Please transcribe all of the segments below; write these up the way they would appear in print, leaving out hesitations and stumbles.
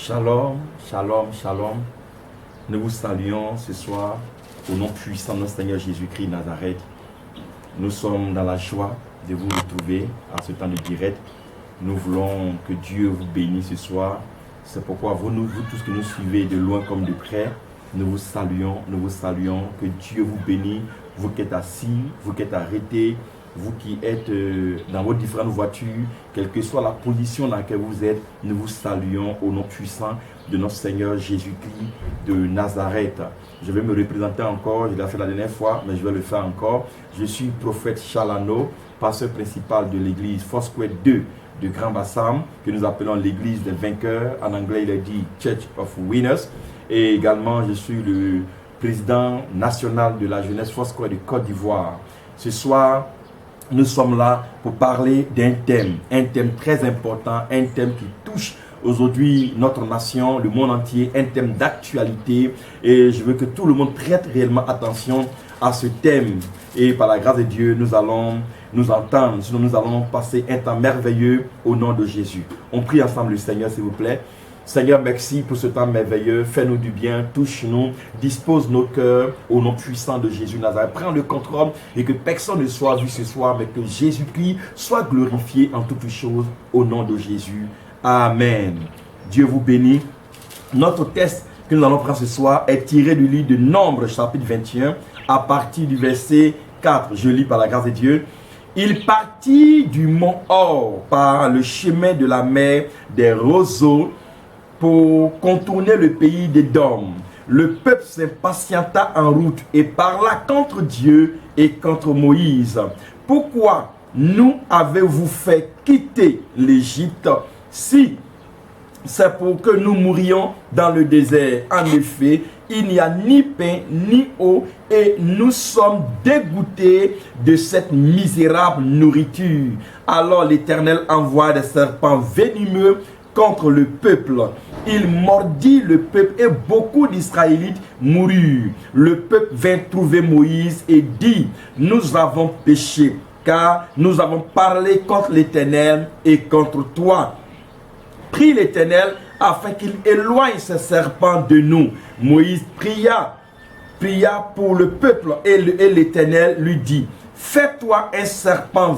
Shalom, shalom, shalom. Nous vous saluons ce soir au nom puissant de notre Seigneur Jésus-Christ Nazareth. Nous sommes dans la joie de vous retrouver à ce temps de direct. Nous voulons que Dieu vous bénisse ce soir. C'est pourquoi vous tous qui nous suivez de loin comme de près, nous vous saluons. Que Dieu vous bénisse. Vous qui êtes assis, vous qui êtes arrêtés, vous qui êtes dans vos différentes voitures, quelle que soit la position dans laquelle vous êtes, nous vous saluons au nom puissant de notre Seigneur Jésus-Christ de Nazareth. Je vais me représenter encore, je l'ai fait la dernière fois, mais je vais le faire encore. Je suis prophète Chalano, pasteur principal de l'église Foursquare 2 de Grand Bassam, que nous appelons l'église des vainqueurs. En anglais, il est dit Church of Winners. Et également, je suis le président national de la jeunesse Foursquare de Côte d'Ivoire. Ce soir, nous sommes là pour parler d'un thème très important, un thème qui touche aujourd'hui notre nation, le monde entier, un thème d'actualité. Et je veux que tout le monde prête réellement attention à ce thème. Et par la grâce de Dieu, nous allons nous entendre, sinon nous allons passer un temps merveilleux au nom de Jésus. On prie ensemble le Seigneur, s'il vous plaît. Seigneur, merci pour ce temps merveilleux. Fais-nous du bien, touche-nous, dispose nos cœurs au nom puissant de Jésus Nazareth. Prends le contrôle et que personne ne soit vu ce soir, mais que Jésus-Christ soit glorifié en toutes choses au nom de Jésus. Amen. Dieu vous bénit. Notre texte que nous allons prendre ce soir est tiré du livre de Nombres, chapitre 21, à partir du verset 4. Je lis par la grâce de Dieu. Il partit du mont Or par le chemin de la mer des roseaux pour contourner le pays d'Édom. Le peuple s'impatienta en route et parla contre Dieu et contre Moïse. Pourquoi nous avez-vous fait quitter l'Égypte si c'est pour que nous mourions dans le désert? En effet, il n'y a ni pain ni eau et nous sommes dégoûtés de cette misérable nourriture. Alors l'Éternel envoie des serpents venimeux contre le peuple. Il mordit le peuple et beaucoup d'Israélites moururent. Le peuple vint trouver Moïse et dit: nous avons péché, car nous avons parlé contre l'Éternel et contre toi. Prie l'Éternel afin qu'il éloigne ces serpents de nous. Moïse pria pour le peuple et l'Éternel lui dit: fais-toi un serpent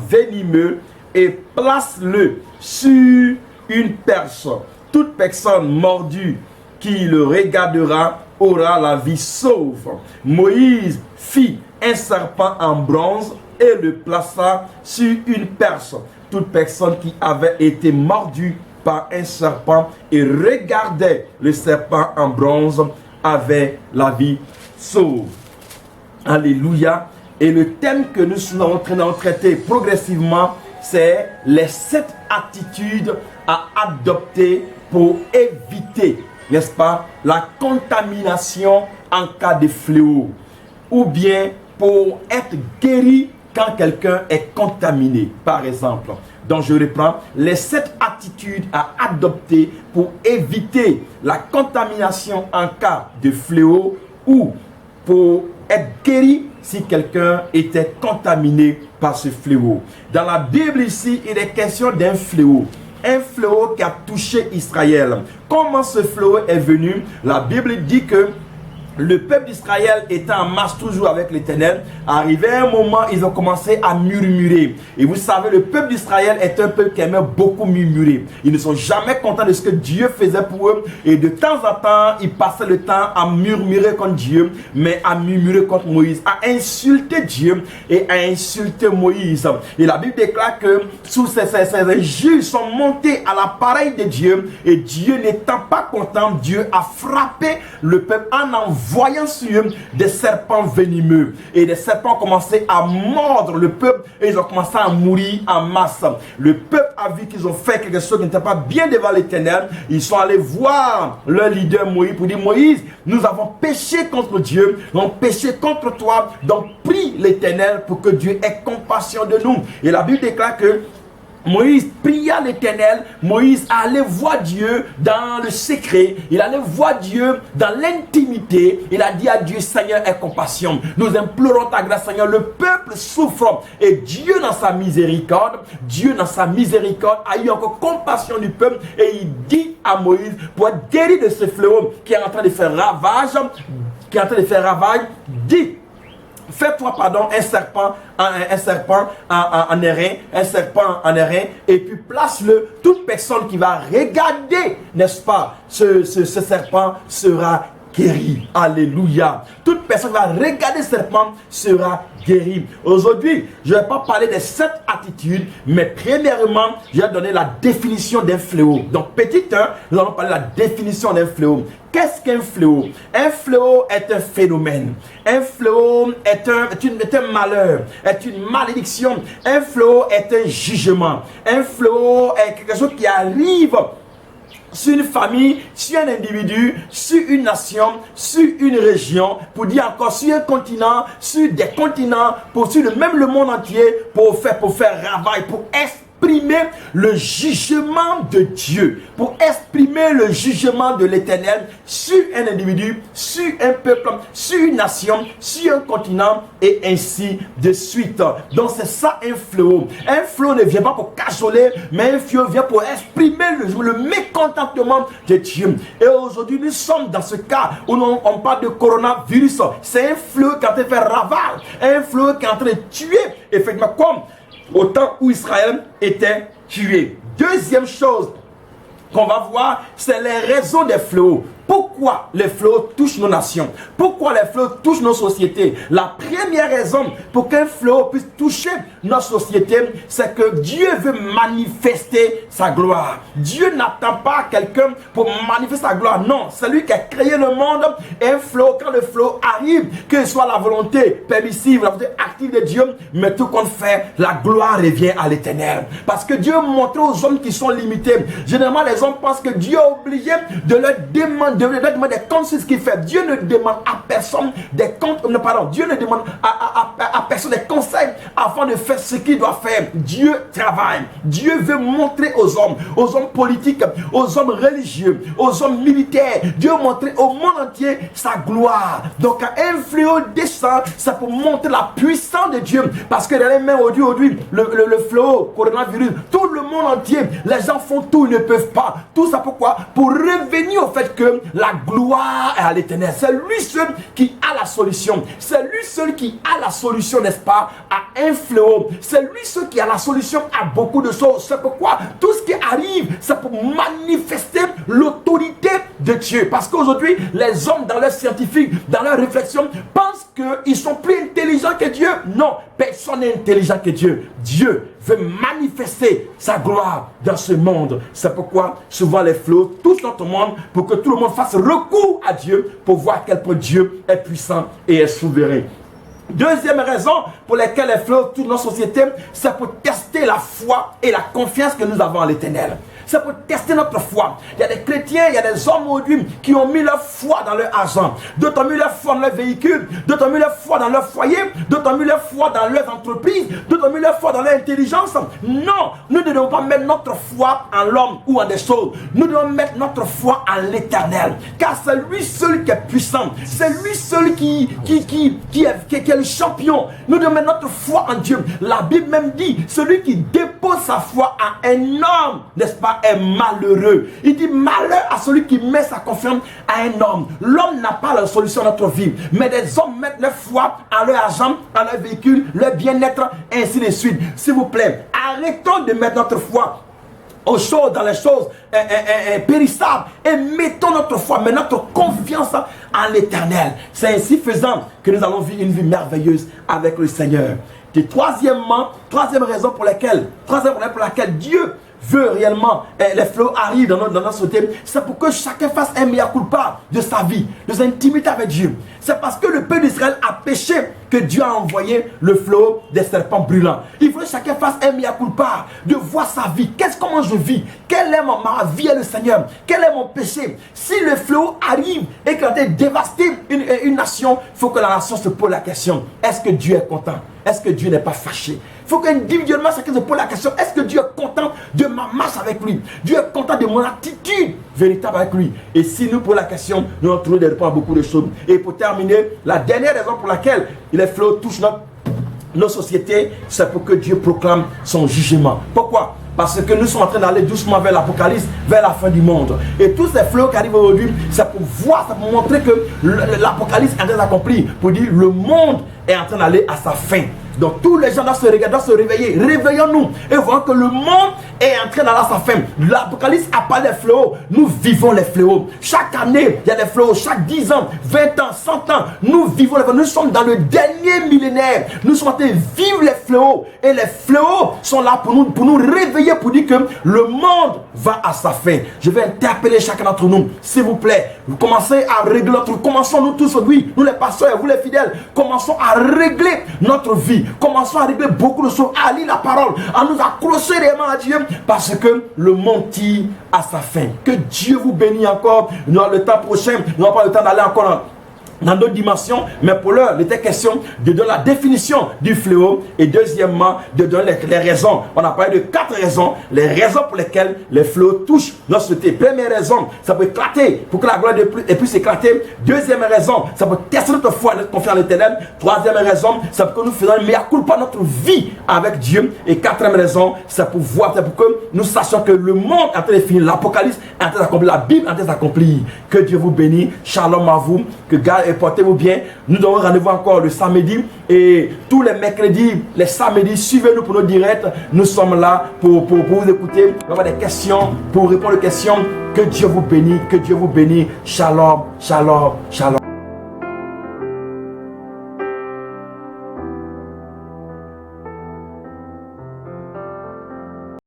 venimeux et place-le sur une perche. Toute personne mordue qui le regardera aura la vie sauve. Moïse fit un serpent en bronze et le plaça sur une perche. Toute personne qui avait été mordue par un serpent et regardait le serpent en bronze avait la vie sauve. Alléluia. Et le thème que nous sommes en train de traiter progressivement, c'est les 7 attitudes à adopter pour éviter, n'est-ce pas, la contamination en cas de fléau, ou bien pour être guéri quand quelqu'un est contaminé, par exemple. Donc je reprends les 7 attitudes à adopter pour éviter la contamination en cas de fléau ou pour être guéri si quelqu'un était contaminé par ce fléau. Dans la Bible ici, il est question d'un fléau. Un fléau qui a touché Israël. Comment ce fléau est venu? La Bible dit que le peuple d'Israël était en marche toujours avec l'Éternel. Arrivé un moment, ils ont commencé à murmurer. Et vous savez, le peuple d'Israël est un peuple qui aimait beaucoup murmurer. Ils ne sont jamais contents de ce que Dieu faisait pour eux. Et de temps en temps, ils passaient le temps à murmurer contre Dieu, mais à murmurer contre Moïse, à insulter Dieu et à insulter Moïse. Et la Bible déclare que sous ces injures sont montés à l'appareil de Dieu. Et Dieu n'étant pas content, Dieu a frappé le peuple en voyant sur eux des serpents venimeux. Et des serpents ont commencé à mordre le peuple et ils ont commencé à mourir en masse. Le peuple a vu qu'ils ont fait quelque chose qui n'était pas bien devant l'Éternel. Ils sont allés voir leur leader Moïse pour dire: Moïse, nous avons péché contre Dieu, nous avons péché contre toi, donc prie l'Éternel pour que Dieu ait compassion de nous. Et la Bible déclare que Moïse pria l'Éternel. Moïse allait voir Dieu dans le secret. Il allait voir Dieu dans l'intimité. Il a dit à Dieu, Seigneur, aie compassion. Nous implorons ta grâce, Seigneur. Le peuple souffre. Et Dieu, dans sa miséricorde, a eu encore compassion du peuple. Et il dit à Moïse, pour être guéri de ce fléau qui est en train de faire ravage, dit, fais-toi, un serpent en airain, et puis place-le. Toute personne qui va regarder, n'est-ce pas, ce serpent sera guéri. Alléluia. Toute personne qui va regarder ce serpent sera guéri. Aujourd'hui, je ne vais pas parler des 7 attitudes, mais premièrement, je vais donner la définition d'un fléau. Donc, petit 1, nous allons parler de la définition d'un fléau. Qu'est-ce qu'un fléau? Un fléau est un phénomène. Un fléau est un malheur, est une malédiction. Un fléau est un jugement. Un fléau est quelque chose qui arrive sur une famille, sur un individu, sur une nation, sur une région, pour dire encore sur un continent, sur des continents, sur le monde entier, pour faire ravage, pour exprimer le jugement de Dieu, pour exprimer le jugement de l'Éternel sur un individu, sur un peuple, sur une nation, sur un continent, et ainsi de suite. Donc c'est ça un fléau. Un fléau ne vient pas pour cajoler, mais un fléau vient pour exprimer le mécontentement de Dieu. Et aujourd'hui, nous sommes dans ce cas où on parle de coronavirus. C'est un fléau qui est en train de faire ravage, un fléau qui est en train de tuer, effectivement, comme au temps où Israël était tué. Deuxième chose qu'on va voir, c'est les raisons des fléaux. Pourquoi les fléaux touchent nos nations? Pourquoi les fléaux touchent nos sociétés? La première raison pour qu'un fléau puisse toucher notre société, c'est que Dieu veut manifester sa gloire. Dieu n'attend pas quelqu'un pour manifester sa gloire. Non, c'est lui qui a créé le monde. Et un fléau, quand le fléau arrive, que ce soit la volonté permissive, la volonté active de Dieu, mais tout compte fait, la gloire revient à l'Éternel. Parce que Dieu montre aux hommes qui sont limités. Généralement, les hommes pensent que Dieu est obligé de leur demander des comptes sur ce qu'il fait. Dieu ne demande à personne des comptes. Dieu ne demande à personne des conseils avant de faire ce qu'il doit faire. Dieu travaille. Dieu veut montrer aux hommes politiques, aux hommes religieux, aux hommes militaires. Dieu veut montrer au monde entier sa gloire. Donc quand un fléau descend, c'est pour montrer la puissance de Dieu. Parce que dans les mains aujourd'hui, le fléau, coronavirus, tout le monde entier, les gens font tout, ils ne peuvent pas. Tout ça pourquoi? Pour revenir au fait que la gloire est à l'Éternel. C'est lui seul qui a la solution. C'est lui seul qui a la solution, n'est-ce pas, à un fléau. C'est lui seul qui a la solution à beaucoup de choses. C'est pourquoi tout ce qui arrive, c'est pour manifester l'autorité de Dieu. Parce qu'aujourd'hui, les hommes, dans leur scientifique, dans leur réflexion, pensent qu'ils sont plus intelligents que Dieu. Non, personne n'est intelligent que Dieu. Dieu veut manifester sa gloire dans ce monde. C'est pourquoi souvent les fléaux touchent notre monde, pour que tout le monde fasse recours à Dieu pour voir à quel point Dieu est puissant et est souverain. Deuxième raison pour laquelle les fléaux touchent notre société, c'est pour tester la foi et la confiance que nous avons en l'Éternel. C'est pour tester notre foi. Il y a des chrétiens, il y a des hommes aujourd'hui qui ont mis leur foi dans leur argent. D'autres ont mis leur foi dans leur véhicule. D'autres ont mis leur foi dans leur foyer. D'autres ont mis leur foi dans leurs entreprises. D'autres ont mis leur foi dans leur intelligence. Non, nous ne devons pas mettre notre foi en l'homme ou en des choses. Nous devons mettre notre foi en l'Éternel. Car c'est lui seul qui est puissant. C'est lui seul qui est le champion. Nous devons mettre notre foi en Dieu. La Bible même dit, celui qui dépose sa foi en un homme, n'est-ce pas, est malheureux. Il dit malheur à celui qui met sa confiance à un homme. L'homme n'a pas la solution à notre vie, mais des hommes mettent leur foi en leur argent, en leur véhicule, leur bien-être, ainsi de suite. S'il vous plaît, arrêtons de mettre notre foi aux choses, dans les choses périssables, et mettons notre foi, mais notre confiance en l'Éternel. C'est ainsi faisant que nous allons vivre une vie merveilleuse avec le Seigneur. Et troisième raison pour laquelle Dieu veut réellement, les fléaux arrivent dans notre société, c'est pour que chacun fasse un mea culpa de sa vie, de sa intimité avec Dieu. C'est parce que le peuple d'Israël a péché que Dieu a envoyé le fléau des serpents brûlants. Il faut que chacun fasse un mea culpa de voir sa vie. Comment je vis? Quelle est ma vie avec le Seigneur? Quel est mon péché? Si le fléau arrive et qu'il a dévasté une nation, il faut que la nation se pose la question: est-ce que Dieu est content? Est-ce que Dieu n'est pas fâché? Il faut qu'individuellement, chacun se pose la question, est-ce que Dieu est content de ma marche avec lui? Dieu est content de mon attitude véritable avec lui? Et si nous posons la question, nous allons trouver des réponses à beaucoup de choses. Et pour terminer, la dernière raison pour laquelle les fléaux touchent nos sociétés, c'est pour que Dieu proclame son jugement. Pourquoi? Parce que nous sommes en train d'aller doucement vers l'Apocalypse, vers la fin du monde. Et tous ces fléaux qui arrivent aujourd'hui, c'est pour voir, c'est pour montrer que l'Apocalypse est en train d'accomplir. Pour dire le monde est en train d'aller à sa fin. Donc tous les gens doivent se regarder, doivent se réveiller. Réveillons-nous et voyons que le monde est en train d'aller à sa fin. L'Apocalypse a pas les fléaux. Nous vivons les fléaux. Chaque année, il y a des fléaux. Chaque 10 ans, 20 ans, 100 ans, nous vivons les fléaux. Nous sommes dans le dernier millénaire. Nous sommes en train de vivre les fléaux. Et les fléaux sont là pour nous réveiller, pour dire que le monde va à sa fin. Je vais interpeller chacun d'entre nous. S'il vous plaît, vous commencez à régler notre... Commençons nous tous aujourd'hui, nous les pasteurs et vous les fidèles, commençons à régler notre vie. Commençons à régler beaucoup de choses, à lire la parole, à nous accrocher réellement à Dieu, parce que le monde tire à sa fin. Que Dieu vous bénisse encore. Nous avons le temps prochain, nous n'avons pas le temps d'aller encore dans d'autres dimensions, mais pour l'heure, il était question de donner la définition du fléau et deuxièmement, de donner les raisons. On a parlé de 4 raisons, les raisons pour lesquelles les fléaux touchent notre société. Première raison, ça peut éclater pour que la gloire puisse éclater. Deuxième raison, ça peut tester notre foi, notre confiance en l'Éternel. Troisième raison, c'est pour que nous faisons une meilleure culpa notre vie avec Dieu. Et quatrième raison, c'est pour voir, c'est pour que nous sachions que le monde est en train de finir, l'Apocalypse est en train d'accomplir, la Bible est en train d'accomplir. Que Dieu vous bénisse, shalom à vous, que portez-vous bien. Nous avons rendez-vous encore le samedi et tous les mercredis, les samedis, suivez-nous pour nos directs. Nous sommes là pour vous écouter, pour avoir des questions, pour répondre aux questions. Que Dieu vous bénisse, que Dieu vous bénisse. Shalom, shalom, shalom.